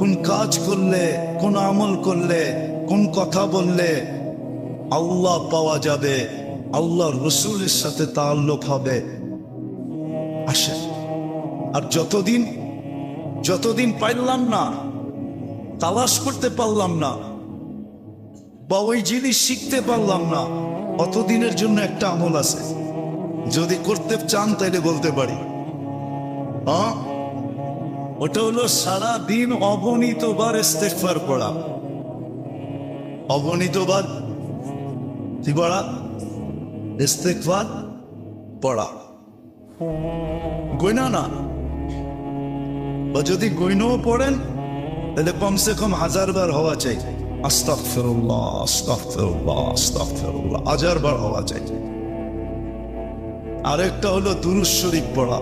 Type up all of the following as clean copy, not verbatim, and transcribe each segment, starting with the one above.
কোন কাজ করলে, কোন আমল করলে, কোন কথা বললে আল্লাহ পাওয়া যাবে, আল্লাহ রসুলের সাথে তাআল্লুক হবে। আসে, আর যতদিন পাইলাম না, তালাশ করতে পারলাম না, বা ওই জিনিস শিখতে পারলাম না, অতদিনের জন্য একটা আমল আছে, যদি করতে চান তাইলে বলতে পারি। ওটা হলো সারা দিন অগণিতবার ইস্তেগফার পড়া। অগণিতবার কি পড়া? ইস্তেগফার পড়া। গয়না না, বা যদি গয়নাও পড়েন তাহলে কমসে কম 1000 বার হওয়া চাই। আস্তাগফিরুল্লাহ, আস্তাগফিরুল্লাহ, আস্তাগফিরুল্লাহ, 1000 বার হওয়া চাই। আরেকটা হলো দুরূদ শরীফ পড়া।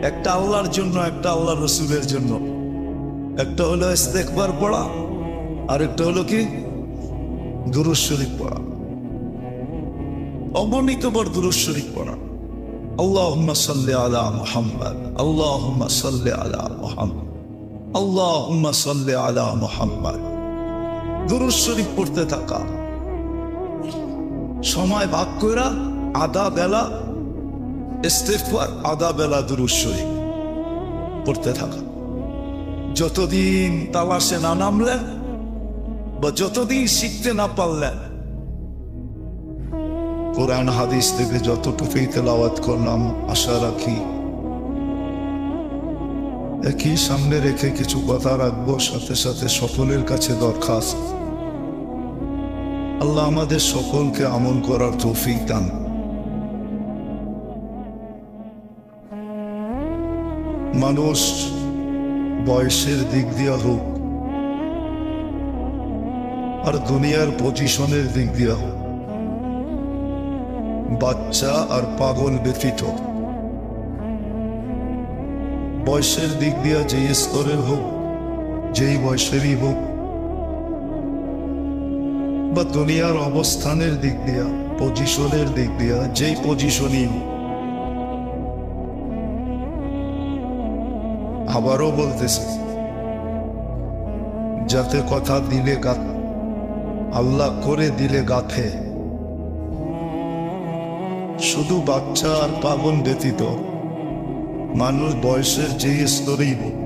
একটা আল্লাহর জন্য, একটা আল্লাহর রসুলের জন্য। একটা হলো ইস্তেগফার পড়া, আরেকটা হলো কি? দুরূদ শরীফ পড়া। অগণিতবার দুরূদ শরীফ পড়া। আল্লাহুম্মা সাল্লি আলা মুহাম্মদ, আল্লাহুম্মা সাল্লি আলা মুহাম্মদ, আল্লাহুম্মা সাল্লি আলা মুহাম্মদ। দুরূদ শরীফ পড়তে থাকা, সময় ভাগ কইরা আধা বেলা ইস্তেগফার, আধা বেলা দুরূদ শরীফ পড়তে থাকা। যতদিন তালাশে না নামলেন বা যতদিন শিখতে না পারলেন, কোরআন হাদিস থেকে যতটুকুই তেলাওয়াত করলাম, আশা রাখি একই সামনে রেখে কিছু কথা রাখবো। সাথে সাথে সকলের কাছে দরখাস্ত, আল্লাহ আমাদের সকলকে আমল করার তৌফিক দান। মানুষ বয়সের দিক দিয়ে হোক আর দুনিয়ার পজিশনের দিক দিয়ে হোক, বাচ্চা আর পাগল ব্যতীত বয়সের দিক দিয়া যেই স্তরের হোক, যেই বয়সেরই হোক, বা দুনিয়ার অবস্থানের দিক দিয়া, পজিশনের দিক দিয়া যেই পজিশনই হোক, আবারও বলতেছি, যাতে কথা দিলে আল্লাহ করে দিলে গাথে। শুধু বাচ্চা আর পাগল ব্যতীত মানুষ বয়সের যে স্তরেই হোক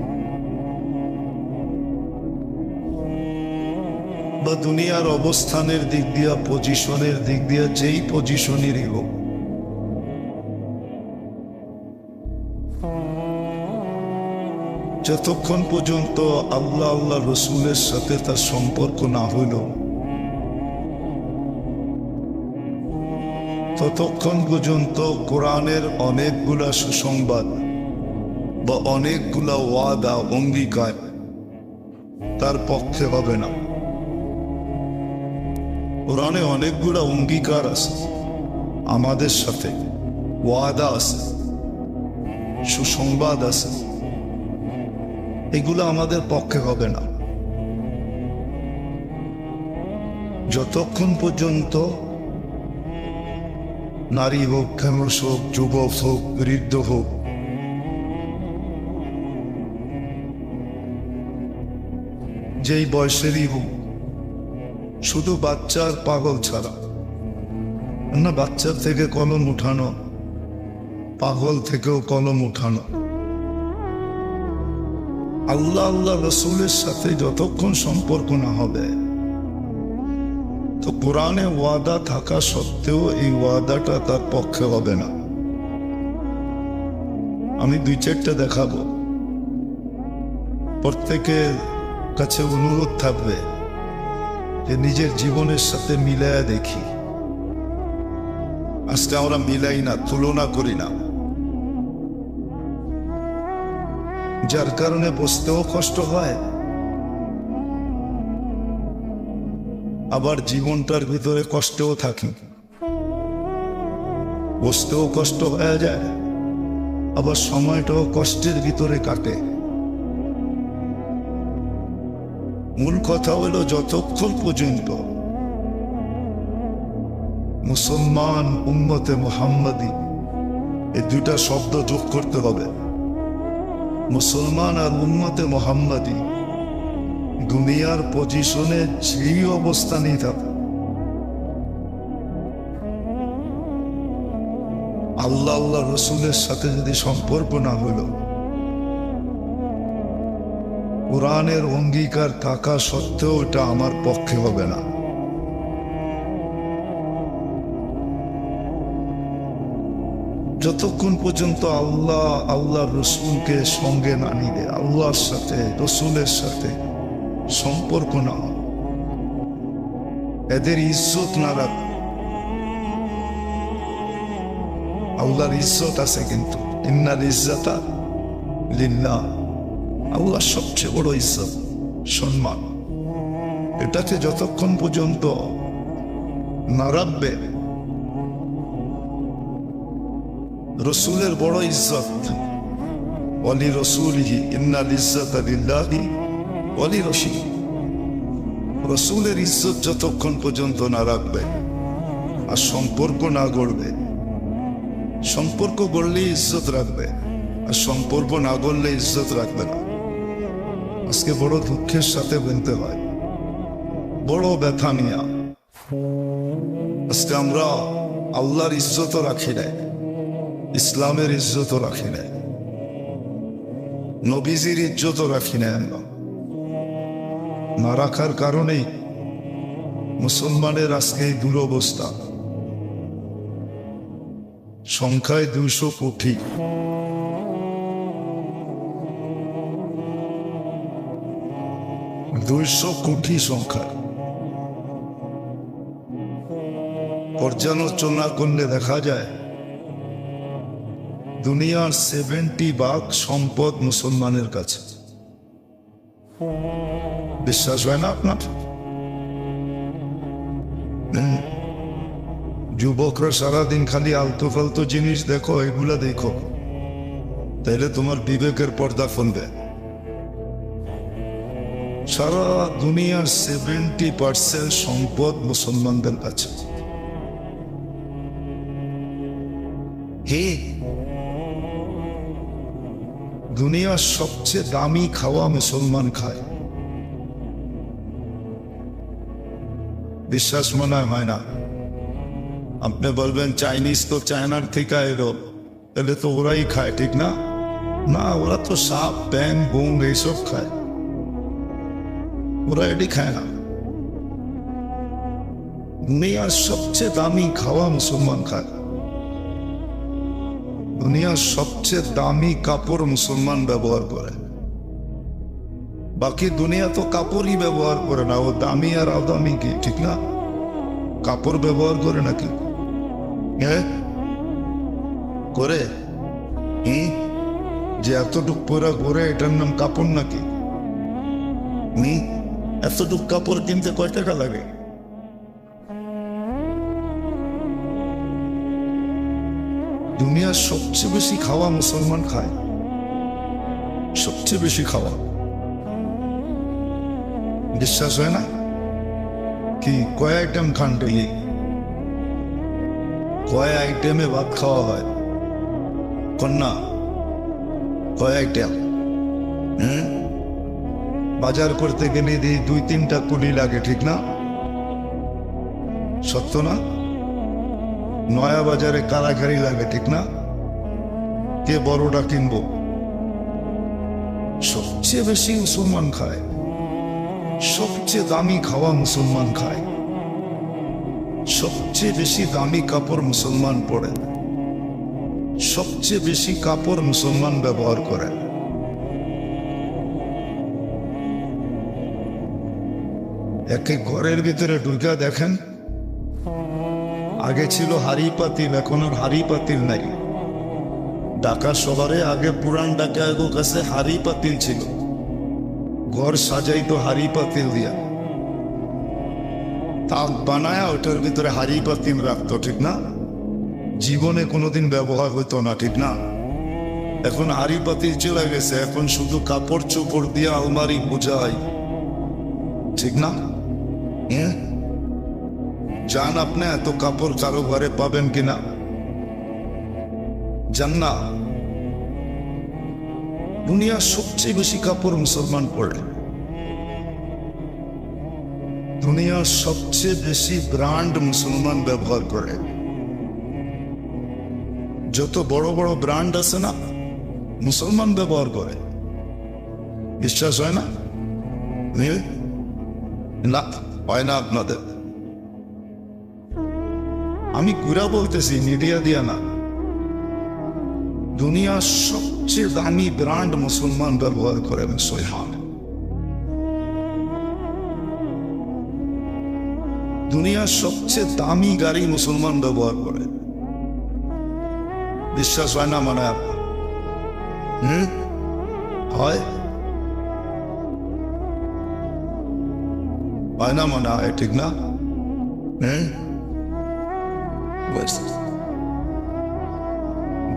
বা দুনিয়ার অবস্থানের দিক দিয়া, পজিশনের দিক দিয়া যেই পজিশনেরই হোক, যতক্ষণ পর্যন্ত আল্লাহ রসুলের সাথে তার সম্পর্ক না হইল, ততক্ষণ পর্যন্ত কোরআনের অনেকগুলা সুসংবাদ বা অনেকগুলা ওয়াদা, অঙ্গীকার তার পক্ষে হবে না। কোরআনে অনেকগুলা অঙ্গীকার আছে আমাদের সাথে, ওয়াদা আছে, সুসংবাদ আছে, এগুলো আমাদের পক্ষে হবে না যতক্ষণ পর্যন্ত নারী হোক, পুরুষ হোক, যুবক হোক, বৃদ্ধ হোক, যেই বয়সেরই হোক, শুধু বাচ্চার পাগল ছাড়া না। বাচ্চার থেকে কলম উঠানো, পাগল থেকেও কলম উঠানো। আল্লাহ রসুলের সাথে যতক্ষণ সম্পর্ক না হবে, তো কোরআনে ওয়াদা থাকা সত্ত্বেও এই ওয়াদাটা তার পক্ষে হবে না। আমি 2-4টা দেখাবো, প্রত্যেকের কাছে অনুরোধ থাকবে যে নিজের জীবনের সাথে মিলায়া দেখি। আজকে আমরা মিলাই না, তুলনা করি না, যার কারণে বসতেও কষ্ট হয়, আবার জীবনটার ভিতরে কষ্টেও থাকি। বসতেও কষ্ট হয়ে যায়, আবার সময়টাও কষ্টের ভিতরে কাটে। মূল কথা হলো, যতক্ষণ পর্যন্ত মুসলমান উম্মতে মুহাম্মাদি এই 2টা শব্দ যোগ করতে হবে। মুসলমান আর উম্মতে মোহাম্মদী দুনিয়ার পজিশনে যেই অবস্থানেই থাকে, আল্লাহ আল্লাহ রসুলের সাথে যদি সম্পর্ক না হলো, কোরআনের অঙ্গীকার থাকা সত্ত্বেও এটা আমার পক্ষে হবে না। যতক্ষণ পর্যন্ত আল্লাহ আল্লাহ রসুলকে সঙ্গে না নিবে, আল্লাহর সাথে রসুলের সাথে সম্পর্ক না হয়, এদের ইজ্জত না রাখ। আল্লাহর ইজ্জত আছে, কিন্তু ইন্নাল ইজ্জাতা লিল্লাহ, আল্লাহ সবচেয়ে বড় ইজ্জত, সম্মান। এটাকে যতক্ষণ পর্যন্ত না রাখবে, রসুলের বড় ইজ্জত, ওয়ালি রসুলিহি ইন্নাল ইজ্জাতা লিল্লাহি ওয়ালি রসুলিহি, রসুলের ইজ্জত যতক্ষণ পর্যন্ত না রাখবে আর সম্পর্ক না গড়বে, সম্পর্ক গড়লে ইজ্জত রাখবে, আর সম্পর্ক না গড়লে ইজ্জত রাখবে না। আজকে বড় দুঃখের সাথে বলতে হয়, বড় ব্যথা নিয়া আজকে আমরা আল্লাহর ইজ্জতও রাখি নাই, ইসলামের ইজ্জতও রাখি নাই, নবীজির ইজ্জতও রাখি নাই। আমরা না রাখার কারণেই মুসলমানের আজকে এই দুরবস্থা। সংখ্যায় 200 কোটি, সংখ্যা। পর্যালোচনা করলে দেখা যায় দুনিয়ার 70% সম্পদ মুসলমানের কাছে। বিশ্বাস হয় না আপনার? যুবকরা সারাদিন খালি আলতু ফালতু জিনিস দেখো, এগুলা দেখো, তাইলে তোমার বিবেকের পর্দা ফেলবে। সারা দুনিয়ার 70% সম্পদ মুসলমানদের কাছে। হে, দুনিয়ার সবচেয়ে দামি খাওয়া মুসলমান খায়। বিশ্বাস মনে হয় না? আপনি বলবেন চাইনিজ তো চায়নার থেকে এলো, তাহলে তো ওরাই খায়, ঠিক না? না, ওরা তো সাপ ব্যাং বুং এইসব খায়, ওরা এটি খায় না। দুনিয়ার সবচেয়ে দামি খাওয়া মুসলমান খায়। দুনিয়ার সবচেয়ে দামি কাপড় মুসলমান ব্যবহার করে। বাকি দুনিয়া তো কাপড়ই ব্যবহার করে না, ও দামি আর আদামি কি, ঠিক না? কাপড় ব্যবহার করে নাকি? হ্যাঁ করে। যে এতটুক পরা করে, এটার নাম কাপড় নাকি? এতটুক কাপড় কিনতে কয় টাকা লাগে? দুনিয়ার সবচেয়ে বেশি খাওয়া মুসলমান খায়, সবচেয়ে বেশি খাওয়া। বিশ্বাস হয় না? কি কয় আইটেম খান ডেইলি? কয় আইটেমে ভাত খাওয়া হয়? কন্যা কয় আইটেম? বাজার করতে গেলে 2-3টা কুলি লাগে, ঠিক না? সত্য না? নয়া বাজারে কারাগারি লাগে, ঠিক না? কে বড়টা কিনবো? সবচেয়ে বেশি মুসলমান খায়, সবচেয়ে দামি খাওয়া মুসলমান খায়, সবচেয়ে বেশি দামি কাপড় মুসলমান পরে, সবচেয়ে বেশি কাপড় মুসলমান ব্যবহার করে। একে ঘরের ভিতরে ঢুকা দেখেন, আগে ছিল হাড়ি পাতিল, এখন আর হাড়ি পাতিল নাই। ঢাকা শহরে আগে পুরান ঢাকার কাছে হাড়ি পাতিল ছিল, ঘর সাজাইতো হাড়ি পাতিল দিয়া, তাক বানায়া ওটার ভিতরে হাড়ি পাতিল রাখতো, ঠিক না? জীবনে কোনোদিন ব্যবহার হইতো না, ঠিক না? এখন হাড়ি পাতিল চলে গেছে, এখন শুধু কাপড় চোপড় দিয়ে আলমারি বোঝায়, ঠিক না? জান আপনি এত কাপড় কারো ঘরে পাবেন কিনা? জান না? দুনিয়ার সবচেয়ে বেশি কাপড় মুসলমান পরে, দুনিয়ার সবচেয়ে বেশি ব্র্যান্ড মুসলমান ব্যবহার করে। যত বড় বড় ব্র্যান্ড আছে না, মুসলমান ব্যবহার করে। বিশ্বাস হয় না? না, হয় না আপনাদের। আমি ঘুরা বলতেছি, মিডিয়া দিয়া না। দুনিয়ার সবচেয়ে দামি ব্র্যান্ড মুসলমান ব্যবহার করে সোহান। দুনিয়ার সবচেয়ে দামি গাড়ি মুসলমান ব্যবহার করে। বিশ্বাস হয় না মানে হয় হয় না মনে হয়, ঠিক না?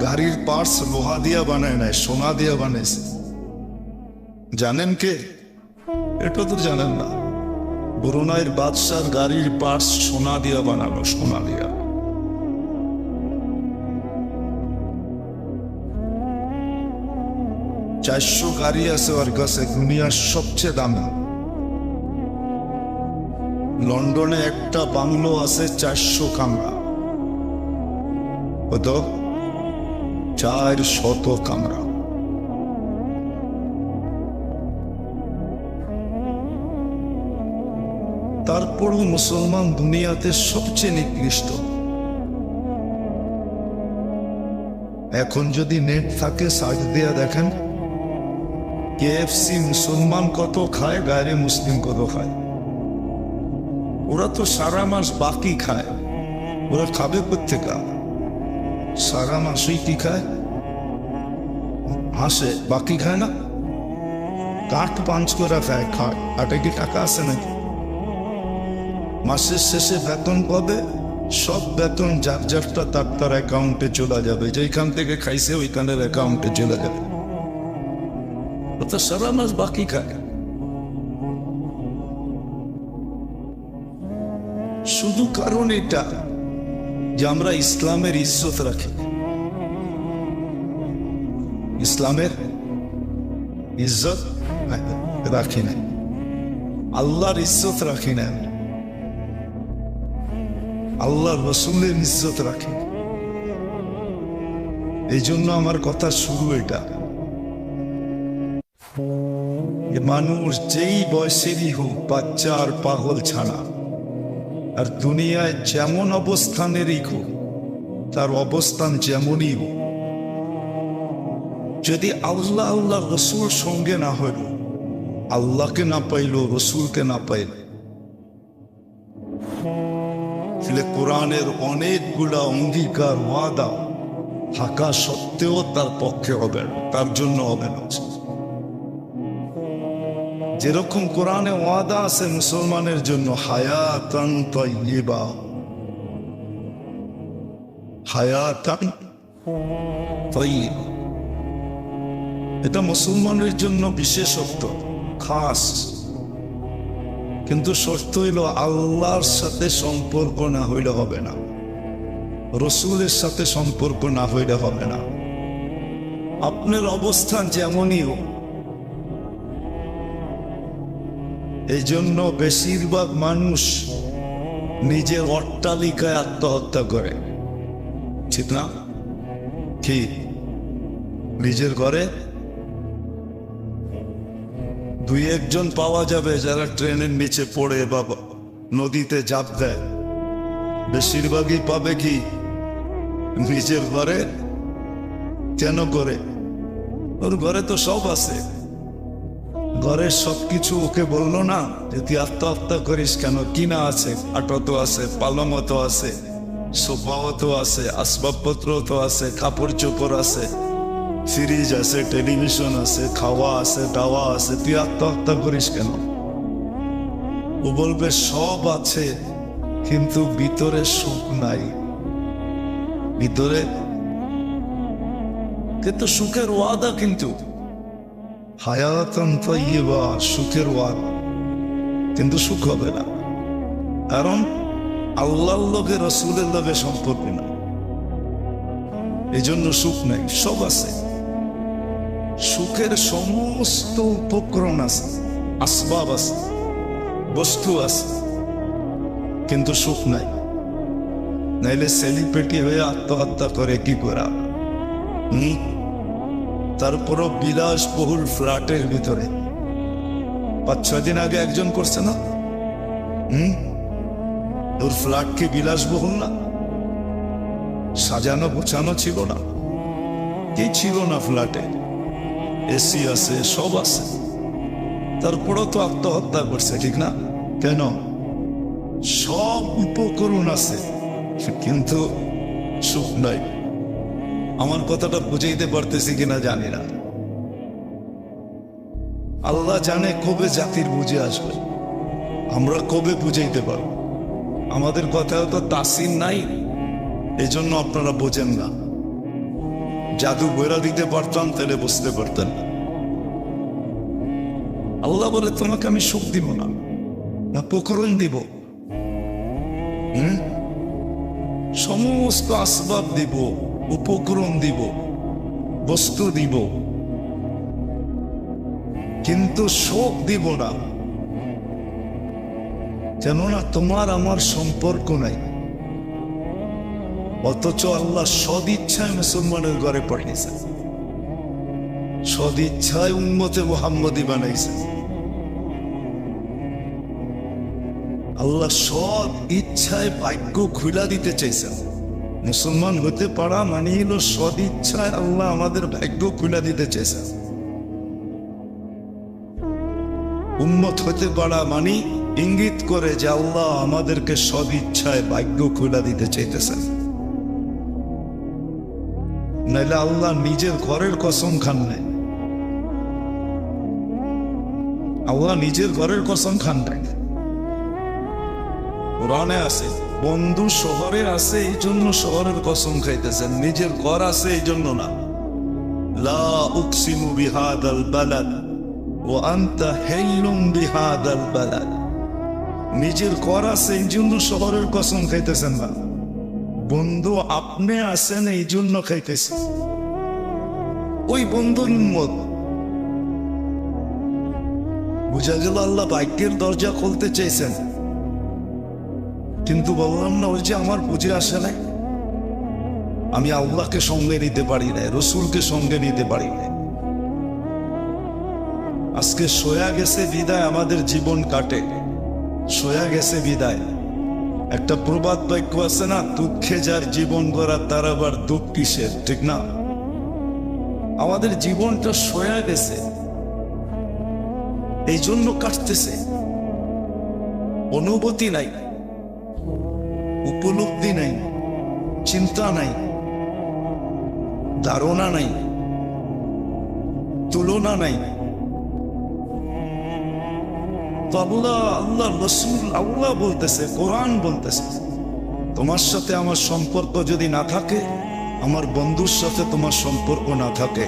গাড়ির পার্টস লোহা দিয়া বানায় নাই, সোনা দিয়া বানাইছে। জানেন কে? এটা তো জানেন না। ব্রুনাইয়ের বাদশার গাড়ির পার্টস সোনা দিয়া বানানো, সোনা দিয়া। চারশো গাড়ি আছে ওর কাছে, দুনিয়ার সবচেয়ে দামি। লন্ডনে একটা বাংলো আছে 400 কামরা। কত? 400 কামরা। তারপরও মুসলমান দুনিয়াতে সবচেয়ে নিকৃষ্ট। এখন যদি নেট থাকে সার্চ দিয়া দেখেন, কেএফসি মুসলমান কত খায়, গায়রে মুসলিম কত খায়। ওরা তো সারা মাস বাকি খায়, ওরা খাবে কোত্থেকে? সারা মাসই কি খায়? হাসে, বাকি খায় না। কাঠ পাঞ্চ করে খায়, খায়। আটে কি টাকা আছে নাকি? মাসের শেষে বেতন পাবে, সব বেতন যার যারটা তার তার অ্যাকাউন্টে চলে যাবে। যেখান থেকে খাইছে ওইখানের অ্যাকাউন্টে চলে যাবে। ওটা সারা মাস বাকি খায়। শুধু কারণ এটা যে আমরা ইসলামের ইজ্জত রাখি। ইসলামের ইজ্জত রাখি না, আল্লাহর ইজ্জত রাখি না, আল্লাহর রসুলের ইজ্জত রাখি। এই জন্য আমার কথা শুরু এটা। মানুষ যেই বয়সেরই হোক, বাচ্চা আর পাগল ছাড়া, আর দুনিয়ায় যেমন অবস্থানেরই হোক, তার অবস্থান যেমনই হোক, যদি আল্লাহ আল্লাহ রসুল সঙ্গে না হইল, আল্লাহকে না পাইল, রসুলকে না পাইল, তাহলে কোরআনের অনেকগুলা অঙ্গীকার ওয়াদা থাকা সত্ত্বেও তার পক্ষে হবে না, তার জন্য হবে না। যেরকম কোরআনে ওয়াদা আছে মুসলমানের জন্য, হায়াতান তাইয়্যিবা, হায়াতান তাইয়্যিবা, এটা মুসলমানের জন্য বিশেষত্ব, খাস। কিন্তু শর্ত হইল আল্লাহর সাথে সম্পর্ক না হইলে হবে না, রসুলের সাথে সম্পর্ক না হইলে হবে না। আপনার অবস্থান যেমনই হোক। এই জন্য বেশিরভাগ মানুষ নিজের অট্টালিকায় আত্মহত্যা করে, ঠিক না? কি নিজের ঘরে দুই একজন পাওয়া যাবে যারা ট্রেনের নিচে পড়ে বা নদীতে ঝাঁপ দেয়। বেশিরভাগই পাবে কি নিজের ঘরে। কেন করে? ওর ঘরে তো সব আছে, ঘরের সবকিছু ওকে বললো না যে তুই আত্মহত্যা করিস কেন? কিনা আছে, আটো তো আছে, পালংও তো আছে, সোফাও তো আছে, আসবাবপত্র তো আছে, কাপড় চোপড় আছে, ফ্রিজ আছে, টেলিভিশন আছে, খাওয়া আছে, দাওয়া আছে, তুই আত্মহত্যা করিস কেন? ও বলবে সব আছে, কিন্তু ভিতরে সুখ নাই। ভিতরে কিন্তু সুখের ওয়াদা, কিন্তু হায়াতান তাইয়্যিবা, সুখের ওয়াদা, কিন্তু সুখ হবে না। কারণ আল্লাহর লগে রসুলের লগে সম্পর্ক না, এই জন্য সুখ নাই। সব আছে, সুখ সুখের সমস্ত উপকরণ আছে, আসবাব আছে, বস্তু আছে, কিন্তু সুখ নাই। নাইলে সেলিব্রিটি হয়ে আত্মহত্যা করে কি করা? তারপরও বিলাসবহুল ফ্ল্যাটের ভিতরে 5-6 দিন আগে একজন করছে না, ওর ফ্ল্যাট কি বিলাসবহুল না? সাজানো গোছানো ছিল না? কি ছিল না ফ্ল্যাটে? এসি আছে, সব আছে, তারপরও তো আত্মহত্যা করছে, ঠিক না? কেন? সব উপকরণ আছে কিন্তু সুখ নাই। আমার কথাটা বুঝাইতে পারতেছি কিনা জানি না। আল্লাহ জানে কবে জাতির বুঝে আসবে, আমরা কবে বুঝাইতে পারব। আমাদের কথাও তো তাসির নাই, এজন্য আপনারা বোঝেন না। জাদু বইরা দিতে পারতাম তাহলে বুঝতে পারতেন না। আল্লাহ বলে তোমাকে আমি সুখ দিব না, না উপকরণ দিব, সমস্ত আসবাব দিব, উপকরণ দিব, বস্তু দিব, কিন্তু সুখ দিব না। কেননা তোমার আমার সম্পর্ক নাই। অথচ আল্লাহ সদিচ্ছায় মুসলমানের ঘরে পাঠিয়েছেন, সদিচ্ছায় উম্মতে মুহাম্মদী বানাইছেন। আল্লাহ সৎ ইচ্ছায় ভাগ্য খুলা দিতে চাইছেন। মুসলমান হতে পারা মানে হলো সৎ ইচ্ছায় আল্লাহ আমাদের ভাগ্য খুলা দিতে চাইছেন। উম্মত হতে পারা মানে ইঙ্গিত করে যে আল্লাহ আমাদেরকে সৎ ইচ্ছায় ভাগ্য খুলা দিতে চাইতেছেন। নাইলে আল্লাহ নিজের ঘরের কসম খান নাই। আল্লাহ নিজের ঘরের কসম খান নাই। কোরআনে আছে বন্ধু শহরে আছে এই জন্য শহরের কসম খাইতেছেন, নিজের ঘর আছে এই জন্য না। লা উকসিমু বিহাদাল বালাদ ওয়া আনতা হিল্লুম বিহাদাল বালাদ। নিজের ঘর আছে এই জন্য শহরের কসম খাইতেছেন না, বন্ধু আপনি আছেন এই জন্য খাইতেছেন। ওই বন্ধুর উম্মত। বুঝা গেল আল্লাহ ভাগ্যের দরজা খুলতে চাইছেন, কিন্তু বললাম না ওই যে আমার বুঝে আসে নাই, আমি আল্লাহকে সঙ্গে নিতে পারি না, রসুলকে সঙ্গে নিতে পারি না। আজকে সয়া গেছে বিদায় আমাদের জীবন কাটে, সয়া গেছে বিদায়। একটা প্রবাদ বাক্য আছে না, দুঃখে যার জীবন গড়া তার আবার দুঃখ কিসের, ঠিক না? আমাদের জীবনটা সয়া গেছে, এই জন্য কাটতেছে। অনুভূতি নাই, উপলব্ধি নাই, চিন্তা নাই, ধারণা নাই, তুলনা নাই। তো আল্লাহ রসুল আল্লাহ বলতেছে, কোরআন বলতেছে, তোমার সাথে আমার সম্পর্ক যদি না থাকে, আমার বন্ধুর সাথে তোমার সম্পর্ক না থাকে,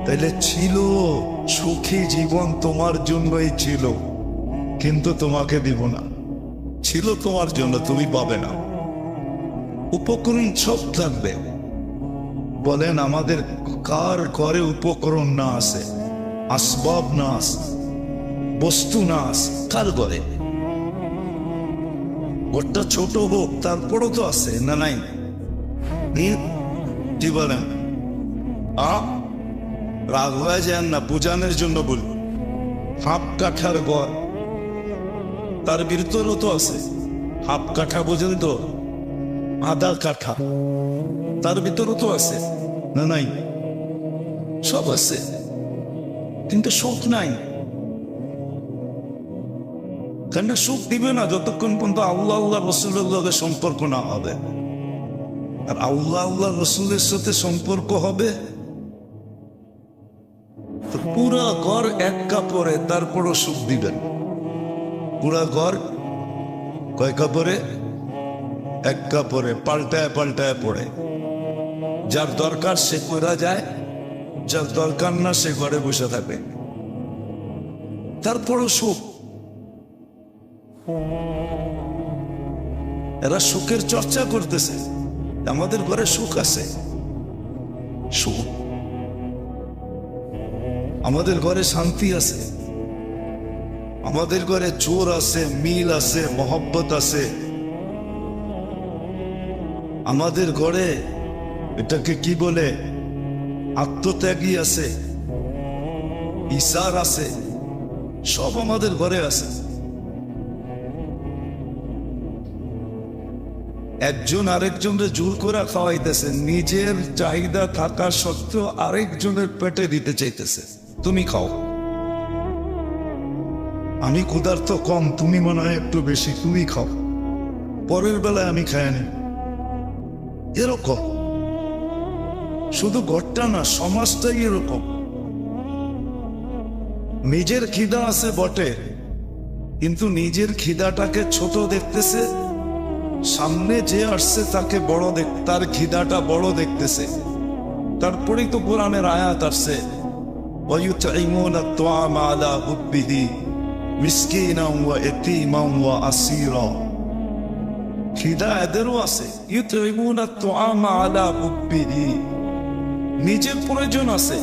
তাহলে ছিল সুখী জীবন তোমার জন্যই ছিল, কিন্তু তোমাকে দিব না। ছিল তোমার জন্য, তুমি পাবে না। উপকরণ সব থাকবে। বলেন আমাদের কার ঘরে উপকরণ না আছে, আসবাব না আছে, বস্তু না আছে? কার ঘরে? ঘরটা ছোট হোক তারপরও তো আছে না নাই? কি বলেন? রাগ হয়ে যান না, বুঝানোর জন্য বলি। হাফ কাঠার ঘর, তার ভিতরও তো আছে। হাফ কাঠা বোঝেন তো? আধা কাঠা, তার ভিতরও তো আছে না নাই? সব আছে, কিন্তু সুখ নাই। কেন সুখ দিবে না? যতক্ষণ পর্যন্ত আল্লাহ আল্লাহ রসুলের সম্পর্ক না হবে। আর আল্লাহ আল্লাহ রসুলের সাথে সম্পর্ক হবে তো পুরা ঘর এক কাপড়ে, তারপরও সুখ দিবেন। পুরা ঘর কয় কাপড়ে? এক কাপড়ে, পাল্টায় পাল্টায় পড়ে। যার দরকার সে করা যায়, যার দরকার না সে ঘরে বসে থাকে, তারপরও সুখ। এরা সুখের চর্চা করতেছে, আমাদের ঘরে সুখ আছে। সুখ আমাদের ঘরে শান্তি আছে, আমাদের ঘরে জোর আছে, মিল আছে, মহব্বত আছে। আমাদের ঘরে এটাকে কি বলে, আত্মত্যাগী আছে, ইসার আছে, সব আমাদের ঘরে আছে। একজন আরেকজনের জোর করে খাওয়াইতেছে, নিজের চাহিদা থাকা সত্ত্বেও আরেকজনের পেটে দিতে চাইতেছে, তুমি খাও। আমি ক্ষুধার্ত কম, তুমি মনে হয় একটু বেশি, তুমি খাও, পরের বেলায় আমি খাই নি। এরকম শুধু ঘরটা না, সমাজটাই এরকম। নিজের খিদা আছে বটে, কিন্তু নিজের খিদাটাকে ছোট দেখতেছে, সামনে যে আসছে তাকে বড় তার খিদাটা বড় দেখতেছে। তারপরেই তো কোরআনের আয়াত আসছে, ওয়ায়ুতঈমুনা আত-তাআমা আলা হুব্বিহি মিসকিনান ওয়া ইয়াতীমান ওয়া আসীরা। খিদা এদেরও আছে, ইউতঈমুনা আত-তাআমা আলা হুব্বিহি, নিজের প্রয়োজন আছে,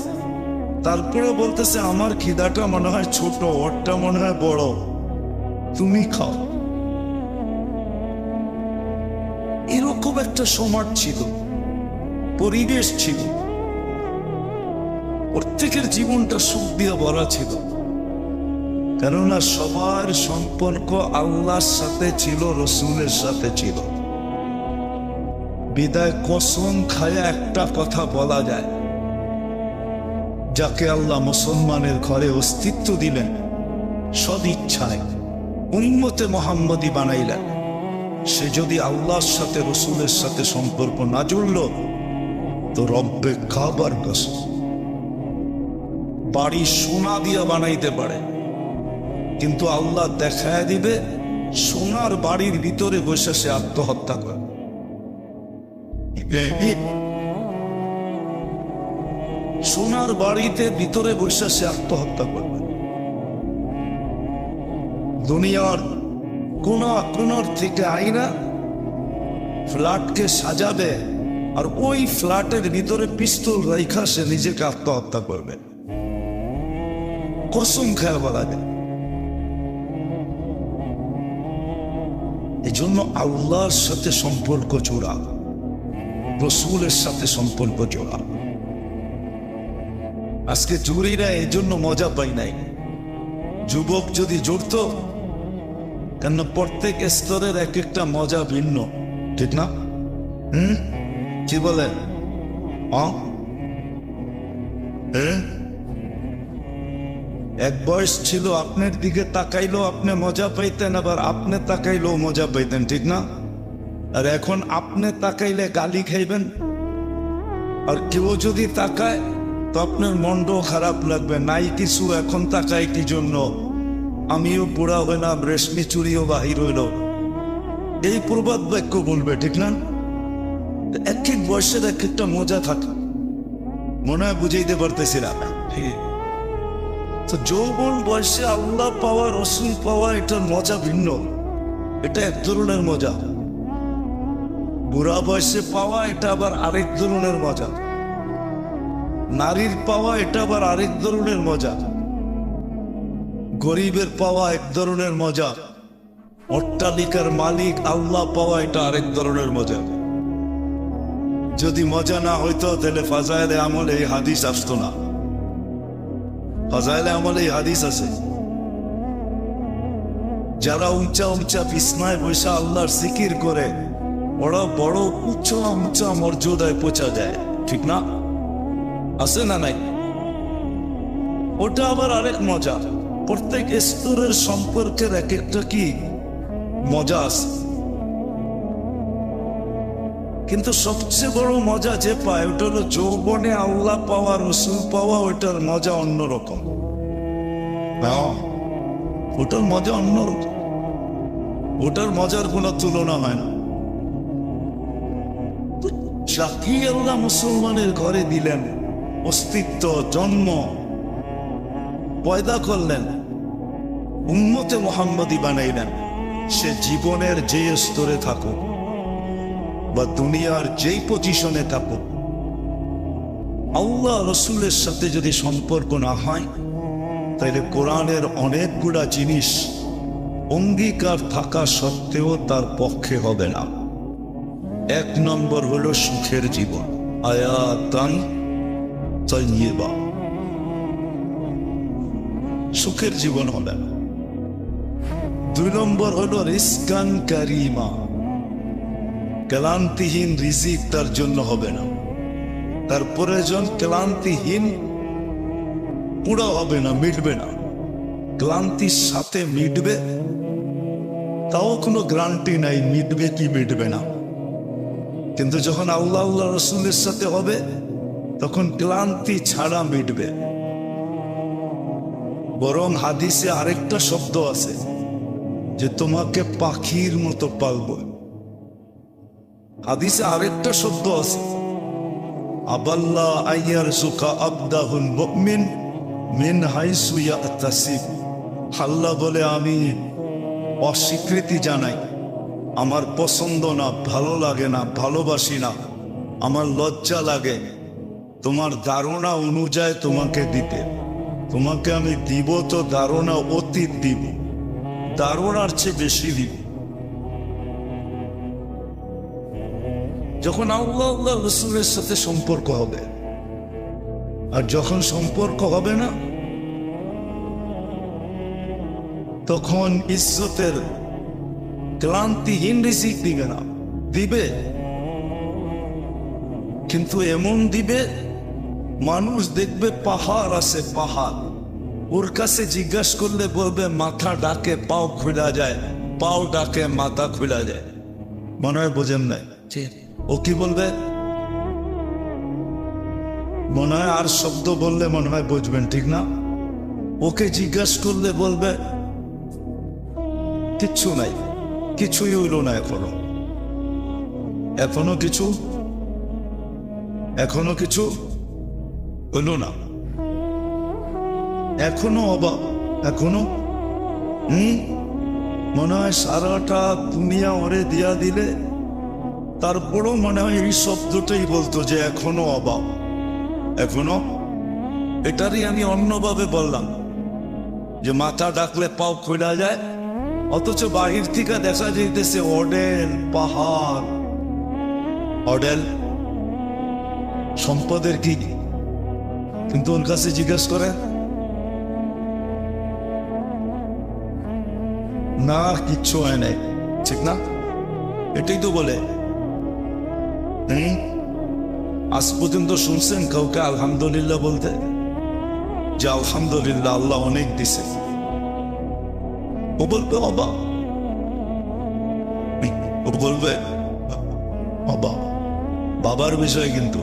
তারপরে বলতেছে আমার খিদাটা মনে হয় ছোট, ওরটা মনে হয় বড়, তুমি খাও। এরকম একটা সমাজ ছিল, পরিবেশ ছিল, প্রত্যেকের জীবনটা সুখ দিয়ে ভরা ছিল। কেননা সবার সম্পর্ক আল্লাহর সাথে ছিল, রসুলের সাথে ছিল। বিদায় কসম খায়া একটা কথা বলা যায়, যাকে আল্লাহ মুসলমানের ঘরে অস্তিত্ব দিলেন, সদিচ্ছায় উম্মতে মুহাম্মদী বানাইলেন, সে যদি আল্লাহর সাথে রসুলের সাথে সম্পর্ক না জুড়ল তো রব্বে কাবার কসম, বাড়ি সোনা দিয়া বানাইতে পারে, কিন্তু আল্লাহ দেখায় দিবে সোনার বাড়ির ভিতরে বসে সে আত্মহত্যা করে। সোনার বাড়িতে ভিতরে বসে সে আত্মহত্যা করবে। দুনিয়ার কোন কোনর থেকে আইনা ফ্ল্যাটকে সাজাবে, আর ওই ফ্ল্যাটের ভিতরে পিস্তল রেখা সে নিজেকে আত্মহত্যা করবে। কসম খেয়ে বলা যায়। এই জন্য আল্লাহর সাথে সম্পর্ক জোড়া, রসুলের সাথে সম্পর্ক জোড়া। আজকে জুড়িরা এই জন্য মজা পাই নাই। যুবক যদি জুড়ত, কেন প্রত্যেক স্তরের এক একটা মজা ভিন্ন, ঠিক না? কি বলেন? এক বয়স ছিল, আপনার দিকে তাকাইলেও আপনি মজা পাইতেন, আবার আপনি তাকাইলেও মজা পাইতেন, ঠিক না? আর এখন আপনি তাকাইলে গালি খাইবেন, আর কেউ যদি তাকায় তো আপনার মনটাও খারাপ লাগবে। নাই কিছু, এখন তাকায় কি জন্য, আমিও বুড়া হইলাম, রেশমি চুরিও বাহির হইল, এই প্রবাদ বাক্য বলবে, ঠিক না? এক এক বয়সের এক একটা মজা থাকে, মনে হয় বুঝাইতে পারতেছি না। তো যৌবন বয়সে আল্লাহ পাওয়া, রসুল পাওয়া, এটার মজা ভিন্ন, এটা এক ধরনের মজা। বুড়া বয়সে পাওয়া, এটা আবার আরেক ধরনের মজা। নারীর পাওয়া, এটা আবার আরেক ধরনের মজা। গরিবের পাওয়া এক ধরনের মজা, অট্টালিকার মালিক আল্লাহ পাওয়া এটা আরেক ধরনের মজা। যদি মজা না হইতো তাহলে ফাজাইলে আমল এই হাদিস আসতো না। ফাজাইলে আমল এই হাদিস আছে, যারা উঁচা উঁচা বিছনায় বসে আল্লাহর জিকির করে, ওরা বড় উঁচা উঁচা মর্যাদায় পৌঁছা যায়, ঠিক না? আছে না নাই? ওটা আবার আরেক মজা। প্রত্যেক স্তরের সম্পর্কের এক একটা কি মজা আছে, কিন্তু সবচেয়ে বড় মজা যে পায় ওটা হলো যৌবনে আল্লাহ পাওয়া, রসুল পাওয়া। ওটার মজা অন্যরকম, ওটার মজা অন্যরকম, ওটার মজার কোনো তুলনা হয় না। যাকে আল্লাহ মুসলমানের ঘরে দিলেন, অস্তিত্ব, জন্ম, পয়দা করলেন, উম্মতে মুহাম্মদী বানাইলেন, সে জীবনের যে স্তরে থাকুক বা দুনিয়ার যেই পজিশনে থাকুক, আল্লাহ রসুলের সাথে যদি সম্পর্ক না হয়, তাহলে কোরআনের অনেকগুলা জিনিস অঙ্গীকার থাকা সত্ত্বেও তার পক্ষে হবে না। এক নম্বর হলো সুখের জীবন, আয়াতান তাইয়্যিবা, সুখের জীবন হবে না। দুই নম্বর হলো রিজকান কারীমা, ক্লান্তিহীন রিজিক তার জন্য হবে না। তার প্রয়োজন ক্লান্তিহীন পুরা হবে না, মিটবে না। ক্লান্তির সাথে মিটবে, তাও কোনো গ্যারান্টি নাই মিটবে কি মিটবে না। কিন্তু যখন আল্লাহ আল্লাহ রসুলের সাথে হবে, তখন ক্লান্তি ছাড়া মিটবে। বরং হাদিসে আরেকটা শব্দ আছে যে তোমাকে পাখির মতো পালব। হাদিসে আরেকটা শব্দ আছে, আবাল্লাহ আইয়ারযুকা আবদাহুল মুমিন মিন হাইসু ইয়াহতাসিব। আল্লাহ বলে আমি অস্বীকৃতি জানাই, আমার পছন্দ না, ভালো লাগে না, ভালোবাসি না, আমার লজ্জা লাগে তোমার ধারণা অনুযায়ী তোমাকে দিতে। তোমাকে আমি দিব তো ধারণা অতীত দিব, ধারণার চেয়ে বেশি দিব। যখন আল্লাহ আল্লাহ রসুলের সাথে সম্পর্ক হবে, আর যখন সম্পর্ক হবে না, তখন ইজ্জতের ক্লান্তিহীন রিজিক দিবে না। দিবে, কিন্তু এমন দিবে মানুষ দেখবে পাহাড় আছে, পাহাড়, ওর কাছে জিজ্ঞাসা করলে বলবে মাথা ডাকে পাও খুলা যায়, পাও ডাকে মাথা খুলা যায়। মনে হয় বোঝেন নাই? ও কি বলবে? মনে হয় আর শব্দ বললে মনে হয় বুঝবেন, ঠিক না? ওকে জিজ্ঞাসা করলে বলবে কিচ্ছু নাই, কিছুই হইল না, এখনো কিছু হইল না, এখনো অভাব, এখনো মনে হয় সারাটা দুনিয়া ওরে দিয়া দিলে তারপরও মনে হয় এই শব্দটাই বলতো যে এখনো অভাব, এখনো। এটারই আমি অন্যভাবে বললাম যে মাথা ডাকলে পাও খোলা যায়, অথচ বাহির থেকে দেখা যাইতেছে অডেল পাহাড়, অডেল সম্পদের কি, কিন্তু ওর কাছে জিজ্ঞেস করে না, কিচ্ছু হয় নাই, ঠিক না? এটাই তো বলে। আজ পর্যন্ত শুনছেন কাউকে আলহামদুলিল্লাহ বলতে, যে আলহামদুলিল্লাহ আল্লাহ অনেক দিছে? ও বলবে অবাক, ও বলবে অবাক, বাবার বিষয় কিন্তু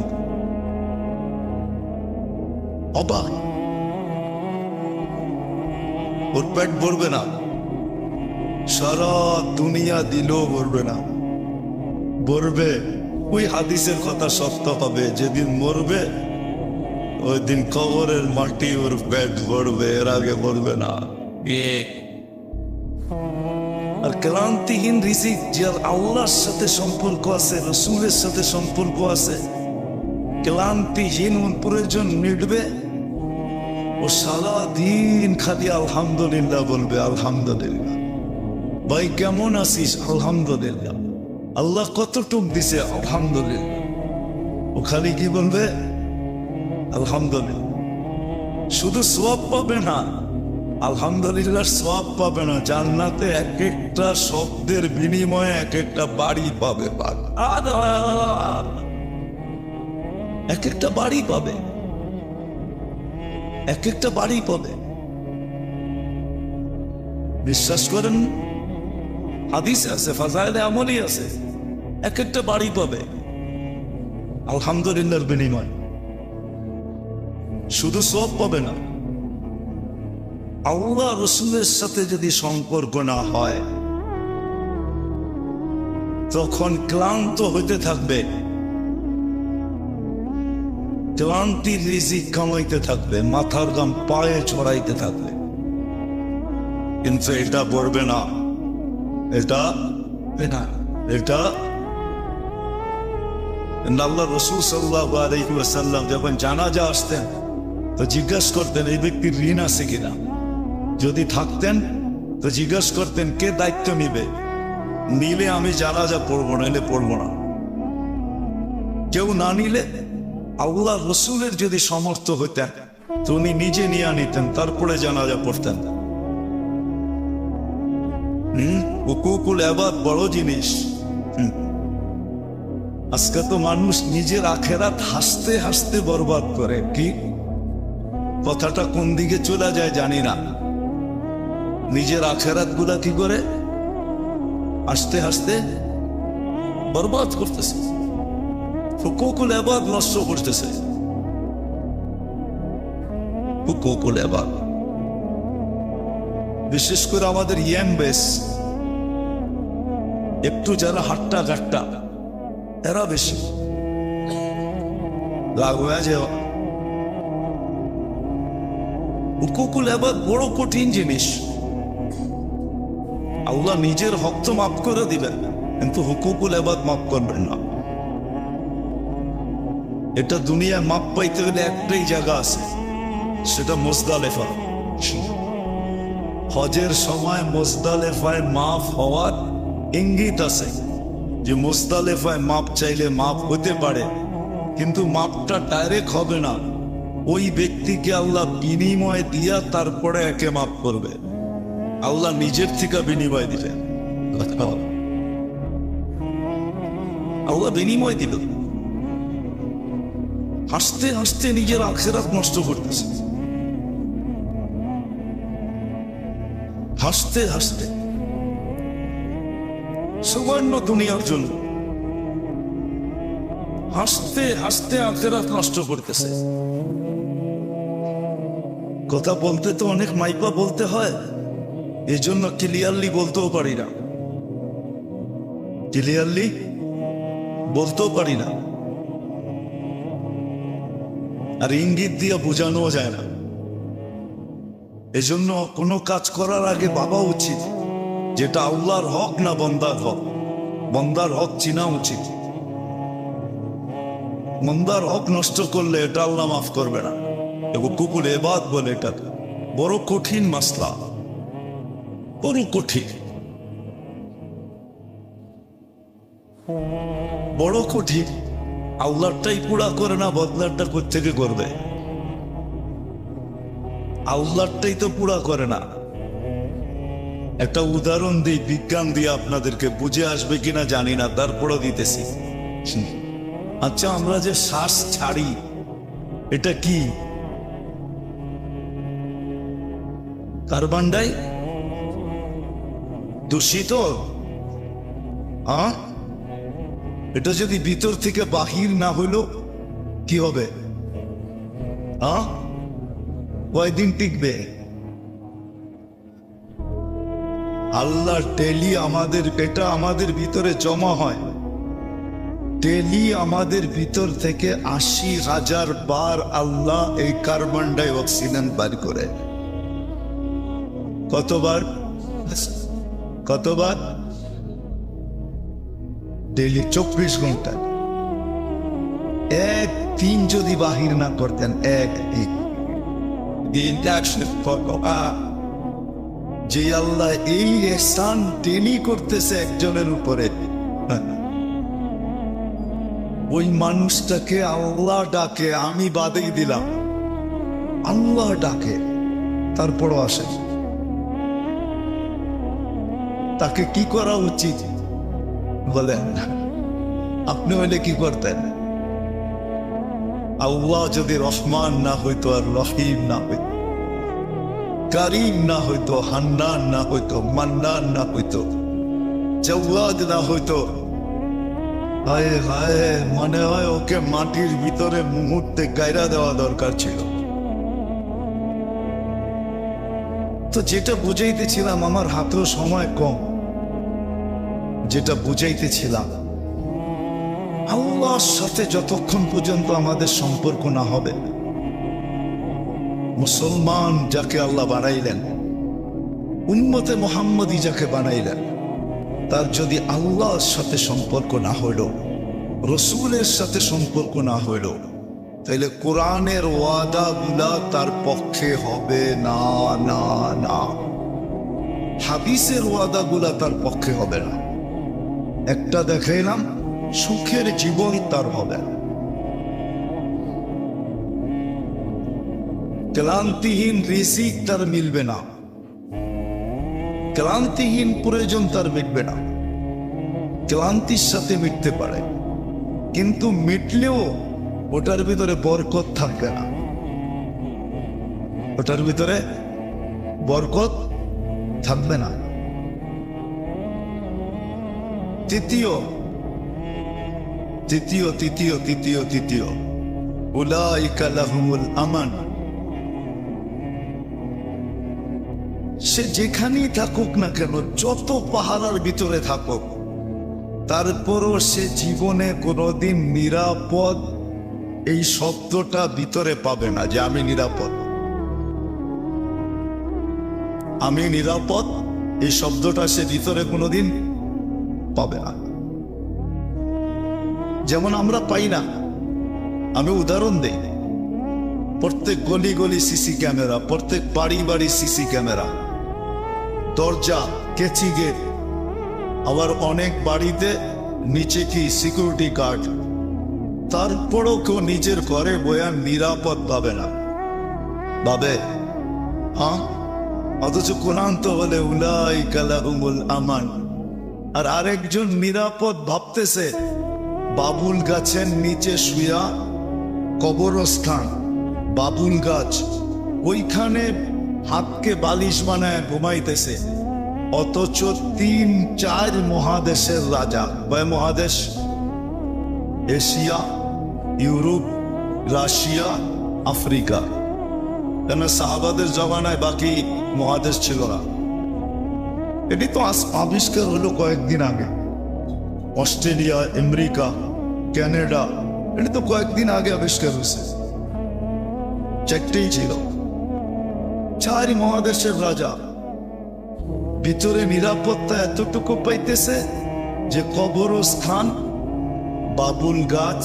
অবাক। ওর পেট ভরবে না, সারা দুনিয়া দিলেও ভরবে না। ভরবে, ওই হাদিসের কথা সত্য হবে, যেদিন মরবে ওই দিন কবরের মাটি ওর পেট ভরবে, এর আগে ভরবে না। আর ক্লান্তিহীন রিজিক, যার আল্লাহর সাথে সম্পর্ক আছে, রসুলের সাথে সম্পর্ক আছে, ক্লান্তিহীন প্রয়োজন মিটবে, ও সারা দিন খালি আলহামদুলিল্লাহ বলবে, আলহামদুলিল্লাহ। ভাই কেমন আছিস? আলহামদুলিল্লাহ। আল্লাহ কতটুক দিছে? আলহামদুলিল্লাহ। ও খালি কি বলবে? আলহামদুলিল্লাহ। শুধু সওয়াব পাবে না, আলহামদুলিল্লাহ সওয়াব পাবে না, জান্নাতে এক একটা শব্দের বিনিময়ে এক একটা বাড়ি পাবে, এক একটা বাড়ি পাবে, এক একটা বাড়ি পাবে। বিশ্বাস করেন, হাদিস আছে, ফাজাইলে আমলি আছে, এক একটা বাড়ি পাবে আলহামদুলিল্লাহর বিনিময়। শুধু সওয়াব পাবে না, আল্লাহ রসুলের সাথে যদি সম্পর্ক না হয়, তখন ক্লান্ত হইতে থাকবে, ক্লান্তির রিজিক কামাইতে থাকবে, মাথার গাম পায়ে ছড়াইতে থাকবে, কিন্তু এটা পড়বে না, এটা আল্লাহ রসুল সাল্লাল্লাহু আলাইহি ওয়াসাল্লাম যখন জানাজা আসতেন তো জিজ্ঞাসা করতেন এই ব্যক্তির ঋণ আছে কিনা। যদি থাকতেন তো জিজ্ঞাসা করতেন কে দায়িত্ব নিবে, নিলে আমি জানাজা পড়বো না, এলে পড়বো না। কেউ না নিলে আল্লাহ রসুলের যদি সমর্থ হইতেন তো উনি নিজে নিয়ে নিতেন, তারপরে জানাজা পড়তেন। হুকুকুল ইবাদ বড় জিনিস। আজকে তো মানুষ নিজের আখেরাত হাসতে হাসতে বরবাদ করে। কি কথাটা কোন দিকে চলে যায় জানি না। নিজের আখেরাত গুলা কি করে হাসতে হাসতে বরবাদ করতেছে, হুকুকুল ইবাদ নষ্ট করতেছে। হুকুকুল ইবাদ বিশেষ করে আমাদের ইয়াং বেস, একটু যারা হাট্টা গাট্টা এরা বেশি রাগ হয়ে যায়। হুকুকুল ইবাদ বড় কঠিন জিনিস। আল্লাহ নিজের হক তো মাফ করে দিবেন, কিন্তু হুকুকুল ইবাদ মাফ করবেন না। এটা দুনিয়ায় মাপ পাইতে হলে একটাই জায়গা আছে, সেটা মুজদালিফা। হজের সময় মুজদালিফায় মাফ হওয়ার ইঙ্গিত আছে যে মুজদালিফায় মাপ চাইলে মাপ হতে পারে, কিন্তু মাপটা ডাইরেক্ট হবে না। ওই ব্যক্তিকে আল্লাহ বিনিময় দিয়া তারপরে একে মাফ করবে। আল্লাহ নিজের থেকে বিনিময় দিবেন, আল্লাহ বিনিময় দিল। হাসতে হাসতে নিজের আখিরাত নষ্ট করতেছে, হাসতে হাসতে সামান্য দুনিয়ার জন্য হাসতে হাসতে আখিরাত নষ্ট করতেছে। কথা বলতে তো অনেক মাইপা বলতে হয়, এজন্য ক্লিয়ারলি বলতেও পারি না, ক্লিয়ারলি বলতেও পারি না, আর ইঙ্গিত দিয়ে বোঝানো যায় না। এজন্য কোনো কাজ করার আগে ভাবা উচিত যেটা আল্লাহর হক না বন্দার হক। বন্দার হক চিনা উচিত। বন্দার হক নষ্ট করলে এটা আল্লাহ মাফ করবে না। হুকুকুল ইবাদ বলে, এটা বড় কঠিন মাসলা, বড় কঠিন, বড় কঠিন। আল্লাহটাই পুরা করে না, বদলারটা কোত্থেকে করবে? আল্লাহটাই তো পুরা করে না। একটা উদাহরণ দিই, বিজ্ঞান দিয়ে আপনাদেরকে, বুঝে আসবে কিনা জানি না, তারপরও দিতেছি। আচ্ছা, আমরা যে শ্বাস ছাড়ি এটা কি? কার্বন ডাই দূষিত। এটা যদি ভিতর থেকে বাহির না হইল কি হবে? কয়দিন টিকবে? আল্লাহ ডেলি আমাদের, এটা আমাদের ভিতরে জমা হয়, ডেলি আমাদের ভিতর থেকে ৮০,০০০ বার আল্লাহ এই কার্বন ডাই অক্সিজেন বার করে। কতবার? কতবার? ডেলি ২৪ ঘন্টা। একদিন যদি বাহির না করতেন, একদিন, যে আল্লাহ এই ইহসান ডেলি করতেছে একজনের উপরে, ওই মানুষটাকে আল্লাহ ডাকে, আমি বাদেই দিলাম, আল্লাহ ডাকে, তারপরও আসে। তাকে কি করা উচিত বলেন? আপনি হইলে কি করতেন? আল্লাহ যদি রহমান না হইতো, আর রহিম না হইতো, কারিম না হইতো, হান্নান না হইতো, মান্নান না হইতো, জাওয়াদ না হইতো, হায় হায়, মনে হয় ওকে মাটির ভিতরে মুহূর্তে গায়রা দেওয়া দরকার ছিল। তো যেটা বুঝাইতেছিলাম, আমার হাতেও সময় কম, যেটা বুঝাইতেছিলাম, আল্লাহর সাথে যতক্ষণ পর্যন্ত আমাদের সম্পর্ক না হবে, মুসলমান যাকে আল্লাহ বানাইলেন, উম্মতে মুহাম্মদী যাকে বানাইলেন, তার যদি আল্লাহর সাথে সম্পর্ক না হইল, রসুলের সাথে সম্পর্ক না হইল, তাইলে কোরআনের ওয়াদাগুলা তার পক্ষে হবে না, না, না। হাদিসের ওয়াদাগুলা তার পক্ষে হবে না। একটা দেখাইলাম, সুখের জীবন তার হবে না। ক্লান্তিহীন রিজিক তার মিলবে না, ক্লান্তিহীন প্রয়োজন তার মিটবে না। ক্লান্তির সাথে মিটতে পারে, কিন্তু মিটলেও ওটার ভিতরে বরকত থাকবে না, ওটার ভিতরে বরকত থাকবে না। তৃতীয় উলাইকা লাহুমুল আমান। সে যেখানেই থাকুক না কেন, যত পাহাড়ের ভিতরে থাকুক, তারপরও সে জীবনে কোনোদিন নিরাপদ এই শব্দটা ভিতরে পাবে না, যে আমি নিরাপদ, আমি নিরাপদ এই শব্দটা সে ভিতরে কোনোদিন পাবে না। যেমন আমরা পাই না। আমি উদাহরণ দেই, প্রত্যেক গলি গলি সিসি ক্যামেরা, প্রত্যেক বাড়ি বাড়ি সিসি ক্যামেরা, দরজা কেচি গেট, আবার অনেক বাড়িতে নিচে কি সিকিউরিটি গার্ড। তারপরও কেউ নিজের ঘরে বয়া নিরাপদ পাবে না, ভাবে হ্যাঁ। অথচ কোরআন তো বলে উলাইকা লাহুমুল আমান। আর আরেকজন নিরাপদ ভাবতেছে বাবুল গাছের নিচে শুয়া, কবরস্থান বাবুল গাছ, ওইখানে হাতকে বালিশ বানায় ঘুমাইতেছে। অথচ 3-4 মহাদেশের রাজা, কয় মহাদেশ? Asia, Europe, Russia, Africa. কেন সাহাবাদের জমানায় বাকি মহাদেশ ছিল না। এটি তো আবিষ্কার হলো কয়েকদিন আগে। অস্ট্রেলিয়া, আমেরিকা, কানাডা, এটি তো কয়েকদিন আগে আবিষ্কার হয়েছে। 4টেই ছিল, 4 মহাদেশের রাজা। ভিতরে নিরাপত্তা এতটুকু পাইতেছে যে কবরস্থান বাবুল গাছ,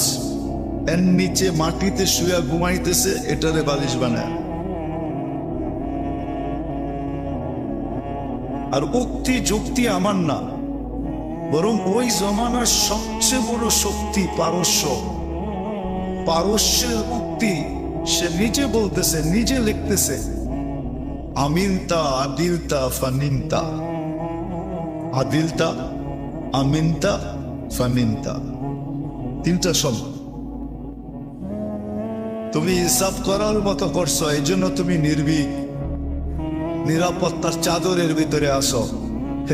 এর নিচে মাটিতে শুয়ে ঘুমাইতেছে, এটারে বালিশ বানায়। আর উক্তি যুক্তি আমার না, বরং ওই জমানার সবচেয়ে বড় শক্তি পারস্য। পারস্যের উক্তি সে নিজে বলতেছে, নিজে লিখতেছে, আমিনতা আদিলতা ফানিনতা, আদিলতা আমিনতা ফানিনতা, 3টা শব্দ। তুমি হিসাব করার মতো করছো, এই জন্য তুমি নির্ভীক, নিরাপত্তার চাদরের ভিতরে আসো,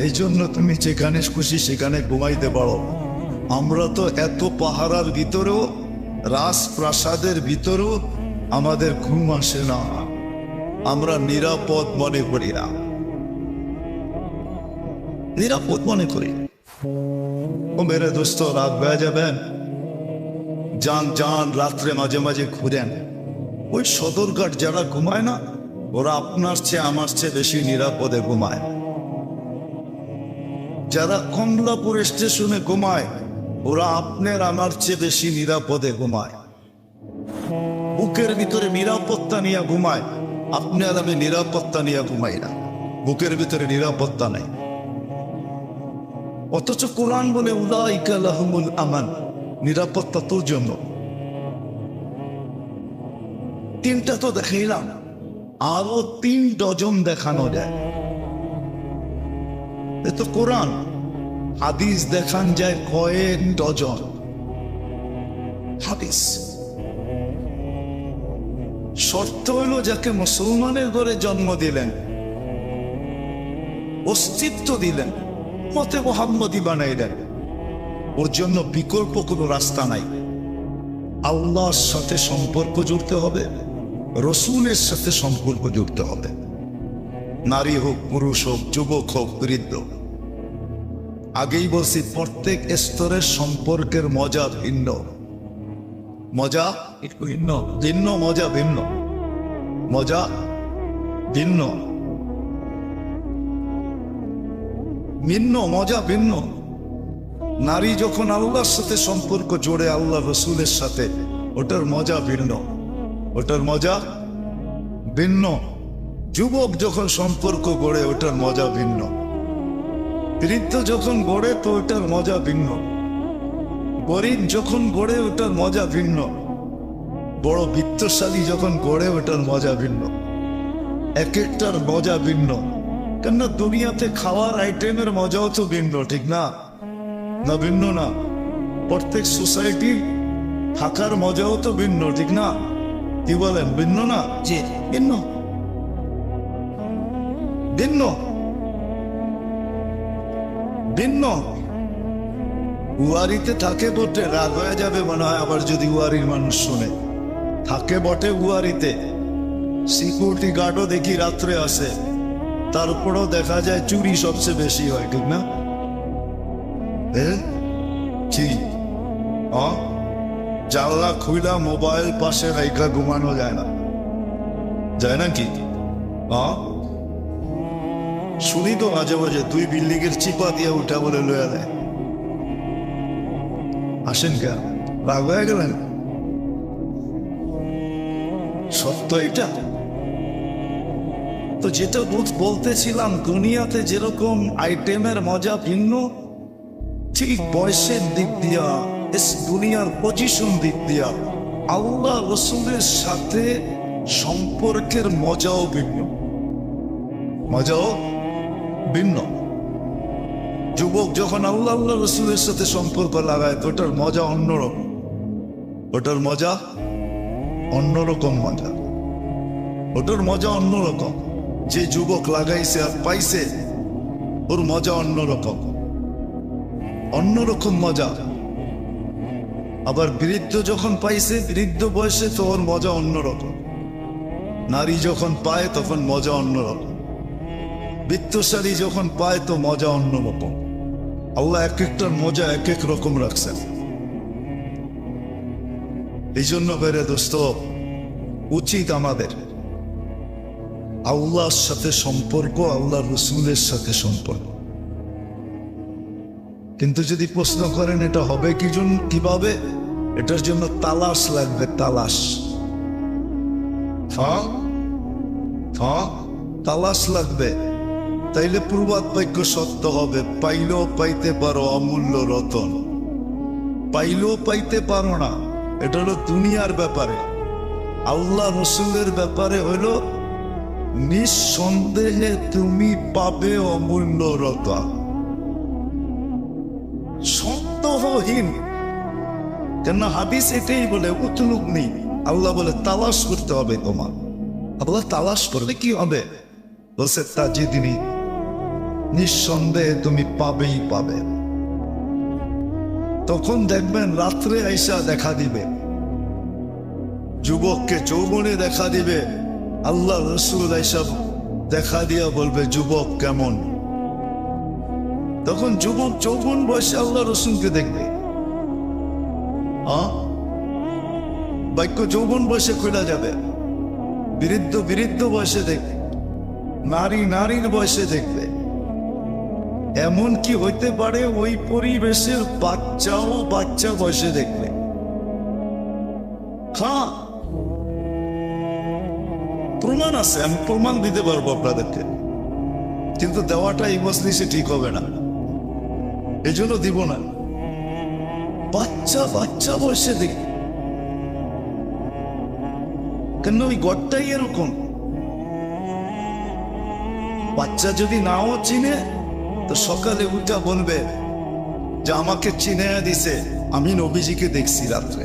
এই জন্য তুমি যেখানে খুশি সেখানে ঘুমাইতে পারো। আমরা তো এত পাহারার ভিতরেও, রাজপ্রাসাদের ভিতরেও আমাদের ঘুম আসে না, আমরা নিরাপদ মনে করি না, নিরাপদ মনে করি। ও মেরে দোস্ত, রাত বেড়ে যাবেন, যান রাত্রে মাঝে মাঝে ঘুরেন। ওই সদরঘাট যারা ঘুমায় না, ওরা আপনার চেয়ে আমার চেয়ে বেশি নিরাপদে ঘুমায়। যারা কমলাপুর স্টেশনে ঘুমায়, ওরা আপনার আমার চেয়ে বেশি নিরাপদে ঘুমায়। বুকের ভিতরে নিরাপত্তা নিয়ে ঘুমায়, আপনি আর আমি নিরাপত্তা নিয়ে ঘুমাই না, বুকের ভিতরে নিরাপত্তা নাই। অথচ কোরআন বলে উলাইকা লাহুমুল আমান, নিরাপত্তা তোর জন্য। 3টা তো দেখাইলাম, আরো 3 ডজন দেখানো যায়। এ তো কোরআন। হাদিস দেখান যায় কয়েক ডজন হাদিস। শর্ত হইল যাকে মুসলমানের ঘরে জন্ম দিলেন, অস্তিত্ব দিলেন, মতে মোহাম্মদী বানাইলেন, ওর জন্য বিকল্প কোনো রাস্তা নাই। আল্লাহর সাথে সম্পর্ক জুড়তে হবে, রসুলের সাথে সম্পর্ক জুড়তে হবে। নারী হোক, পুরুষ হোক, যুবক হোক, বৃদ্ধ। আগেই বলছি, প্রত্যেক স্তরের সম্পর্কের মজা ভিন্ন, মজা ভিন্ন ভিন্ন, মজা ভিন্ন, মজা ভিন্ন ভিন্ন, মজা ভিন্ন। নারী যখন আল্লাহর সাথে সম্পর্ক জোড়ে, আল্লাহ রসুলের সাথে, ওটার মজা ভিন্ন, ওটার মজা ভিন্ন। যুবক যখন সম্পর্ক গড়ে, ওটার মজা ভিন্ন। বৃদ্ধ যখন গড়ে, তো ওটার মজা ভিন্ন। গরিব যখন গড়ে, ওটার মজা ভিন্ন। বড় বিত্তশালী যখন গড়ে, ওটার মজা ভিন্ন। এক একটার মজা ভিন্ন। কেননা দুনিয়াতে খাওয়ার আইটেমের মজাও তো ভিন্ন, ঠিক না? না ভিন্ন না? প্রত্যেক সোসাইটির থাকার মজাও তো ভিন্ন, ঠিক না? কি বলেন, ভিন্ন না? জি। ভিন্ন ভিন্ন ভিন্ন। উয়ারিতে থাকে বটে, রাগ হয়ে যাবে মনে হয় আবার যদি উয়ারির মানুষ শুনে। থাকে বটে উয়ারিতে, সিকিউরিটি গার্ডও দেখি রাত্রে আসে, তারপরেও দেখা যায় চুরি সবচেয়ে বেশি হয়, ঠিক না? কি জানলা খুইলা মোবাইল পাশে রাইখা ঘুমানো যায় না, যায় না কি? শুনি তো মাঝে মাঝে 2 বিল্ডিং এর চিপা দিয়ে উঠা বলে লয়া দেয়। আসেন কেন, রাগ হয়ে গেলেন? সত্য এটা তো। যেটা বলতেছিলাম, দুনিয়াতে যেরকম আইটেমের মজা ভিন্ন, ঠিক বয়সের দিক দিয়া, দুনিয়ার পজিশন দিক দিয়া, আল্লাহ রসুলের সাথে সম্পর্কের মজাও ভিন্ন, মজাও ভিন্ন। যুবক যখন আল্লাহ রসুলের সাথে সম্পর্ক লাগায়, তো ওটার মজা অন্যরকম, ওটার মজা অন্যরকম মজা, ওটার মজা অন্যরকম। যে যুবক লাগাইছে আর পাইছে, ওর মজা অন্যরকম, অন্যরকম মজা। আবার বৃদ্ধ যখন পাইছে, বৃদ্ধ বয়সে, তো ওর মজা অন্যরকম। নারী যখন পায়, তখন মজা অন্যরকম। বিত্তশালী যখন পায়, তো মজা অন্যরকম। আল্লাহ এক একটার মজা এক এক রকম রাখছেন। এই জন্য বেড়ে দোস্ত, উচিত আমাদের আল্লাহর সাথে সম্পর্ক, আল্লাহ রসুলের সাথে সম্পর্ক। কিন্তু যদি প্রশ্ন করেন এটা হবে কি জন্য, কিভাবে, এটার জন্য তালাশ লাগবে, তালাশ। তালাশ লাগবে, তাইলে প্রবাদ বাক্য সত্য হবে, পাইলেও পাইতে পারো অমূল্য রতন। পাইলেও পাইতে পারো না, এটা হলো দুনিয়ার ব্যাপারে। আল্লাহ রসুলের ব্যাপারে হলো নিঃসন্দেহে তুমি পাবে অমূল্য রতন। সন্দেহহীন, কেন হাদিস এটাই বলে, উতলুক নেই। আল্লাহ বলে তালাশ করতে হবে তোমার। আল্লাহ তালাশ করলে কি হবে? বলছে তাজিদিনী, নিঃসন্দেহে তুমি পাবেই পাবে। তখন দেখবেন রাত্রে আইসা দেখা দিবে, যুবককে যৌবনে দেখা দিবে। আল্লাহ রসুল আইসা দেখা দিয়া বলবে, যুবক কেমন? তখন যুবক যৌবন বয়সে আল্লাহ রসুলকে দেখবে। বাক্য যৌবন বয়সে খোলা যাবে, বৃদ্ধ বৃদ্ধ বয়সে দেখবে, নারী নারীর বয়সে দেখবে। এমন কি হইতে পারে ওই পরিবেশের বাচ্চাও বাচ্চা বয়সে দেখবে। হ্যাঁ, প্রমাণ আছে, আমি প্রমাণ দিতে পারবো আপনাদেরকে, কিন্তু দেওয়াটা এই মজলিসে ঠিক হবে না, এই জন্য দিব না। বাচ্চা বাচ্চা বয়সে দেখবে, কেন ওই গড়টাই এরকম। বাচ্চা যদি নাও চিনে, তো সকালে উঠা বলবে যে আমাকে চিনে দিছে, আমি নবীজিকে দেখছি রাত্রে।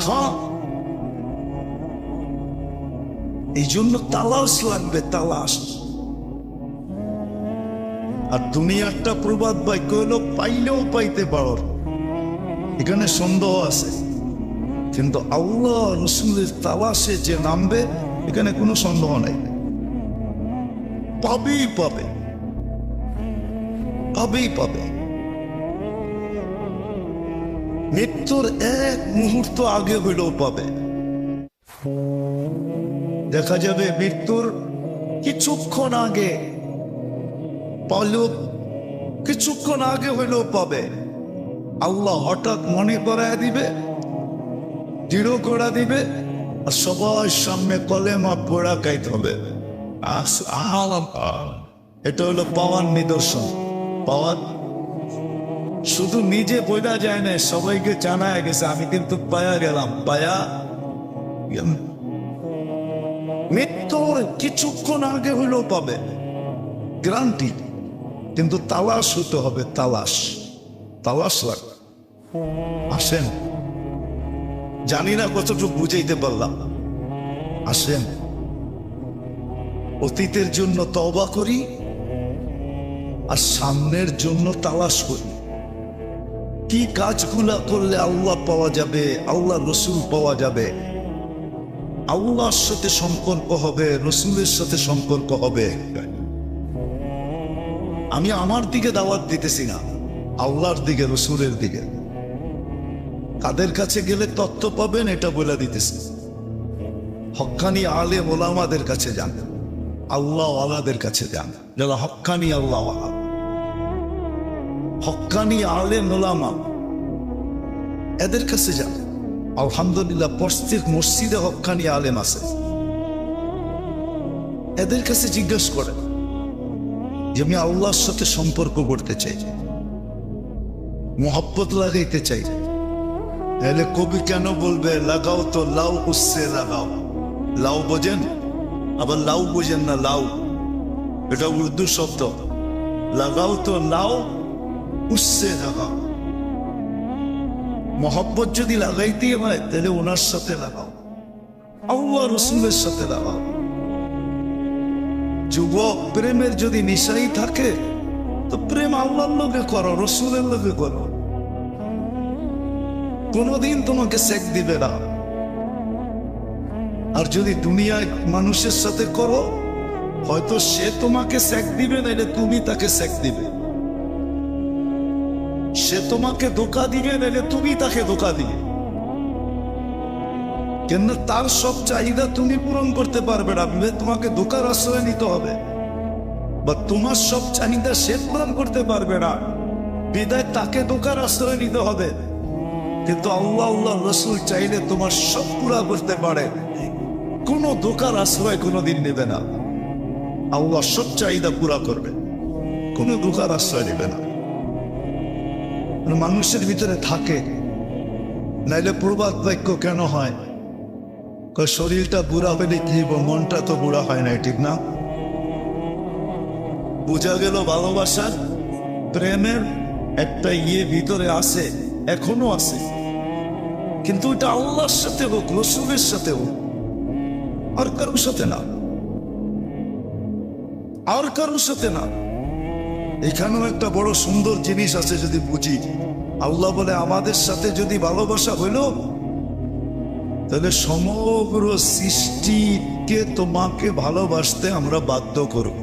হ্যাঁ, এই জন্য তালাশ লাগবে, তালাশ। আর দুনিয়ারটা প্রবাদ বাক্য হলো পাইলেও পাইতে পারো, এখানে সন্দেহ আছে। কিন্তু আল্লাহ রসুলের তালাশে যে নামবে, এখানে কোনো সন্দেহ নাই, পাবেই পাবে, পাবেই পাবে। মৃত্যুর এক মুহূর্ত আগে হইলেও পাবে। দেখা যাবে মৃত্যুর কিছুক্ষণ আগে কিছুক্ষণ আগে হইলেও পাবে। আল্লাহ হঠাৎ মনে করায় দিবে, দৃঢ় করে দিবে, আর সবার সামনে কলেমা পড়া গাইতে হবে। এটা হলো পাওয়ার নিদর্শন। পাওয়ার শুধু নিজে বোঝা যায় না, সবাইকে জানায় গেছে আমি কিন্তু পায়া গেলাম। পায়া মৃত্যুর কিছুক্ষণ আগে হইলেও পাবে, গ্যারান্টি। কিন্তু তালাশ হতে হবে, তালাশ তালাশ লাগবে। আসেন, জানি না কতটুকু বুঝাইতে পারলাম। আসেন, অতীতের জন্য তওবা করি আর সামনের জন্য তালাশ করি। কি কাজগুলা করলে আল্লাহ পাওয়া যাবে, আল্লাহ রসুল পাওয়া যাবে, আল্লাহর সাথে সম্পর্ক হবে, রসুলের সাথে সম্পর্ক হবে। আমি আমার দিকে দাওয়াত দিতেছি না, আল্লাহর দিকে, রসুলের দিকে। কাদের কাছে গেলে তথ্য পাবেন এটা বলে দিতেছি। হক্কানি আলেম ওলামাদের কাছে যান, আল্লাহ ওয়ালাদের কাছে যান, যারা হক্কানি আল্লাহ ওয়ালা, হক্কানি আলেম ওলামা, এদের কাছে যান। আলহামদুলিল্লাহ প্রত্যেক মসজিদে হক্কানি আলেম আছে। এদের কাছে জিজ্ঞেস করেন যে আমি আল্লাহর সাথে সম্পর্ক করতে চাই, মোহাব্বত লাগাইতে চাই। তাহলে কবি কেন বলবে লাগাও তো লাউ উসসে লাগাও? লাউ বোঝেন, আবার লাউ বোঝেন না। লাউ এটা উর্দু শব্দ। লাগাও তো লাউ উসসে লাগাও। মোহাব্বত যদি লাগাইতে হয় তাহলে ওনার সাথে লাগাও, আল্লাহ রসুলের সাথে লাগাও। যুবক প্রেমের যদি নিশাই থাকে তো প্রেম আল্লাহর লোকে করো, রসুলের লোকে করো। কোনদিন তোমাকে সেক দিবে না। আর যদি দুনিয়ায় মানুষের সাথে করো, হয়তো সে তোমাকে সেক দিবে, নাইলে তুমি তাকে সেক দিবে। সে তোমাকে ধোঁকা দিবে, নাইলে তুমি তাকে ধোঁকা দিবে। কেন তার সব চাহিদা তুমি পূরণ করতে পারবে না, তোমাকে ধোঁকার আশ্রয় নিতে হবে। বা তোমার সব চাহিদা সে পূরণ করতে পারবে না, বিদায় তাকে ধোঁকার আশ্রয় নিতে হবে। কিন্তু আল্লাহ আল্লাহ রসুল চাইলে তোমার সব পুরা করতে পারে, কোনো ধোঁকার আশ্রয় কোনোদিন নেবে না। আল্লাহ সব চাহিদা পুরা করবে, কোনো ধোঁকার আশ্রয় নেবে না। মানুষের ভিতরে থাকে, নাইলে প্রবাদ বাক্য কেন হয়? শরীরটা বুড়া হলে কি মনটা তো বুড়া হয় না, ঠিক না? বোঝা গেল ভালোবাসার প্রেমের একটা ভিতরে আছে, এখনো আছে। কিন্তু এটা আল্লাহর সাথে হোক, রসুলের সাথে হোক, আর কারোর সাথে না, আর কারোর সাথে না। এখানেও একটা বড় সুন্দর জিনিস আছে যদি বুঝি। আল্লাহ বলে আমাদের সাথে যদি ভালোবাসা হইল তাহলে সমগ্র সৃষ্টিকে তোমাকে ভালোবাসতে আমরা বাধ্য করব।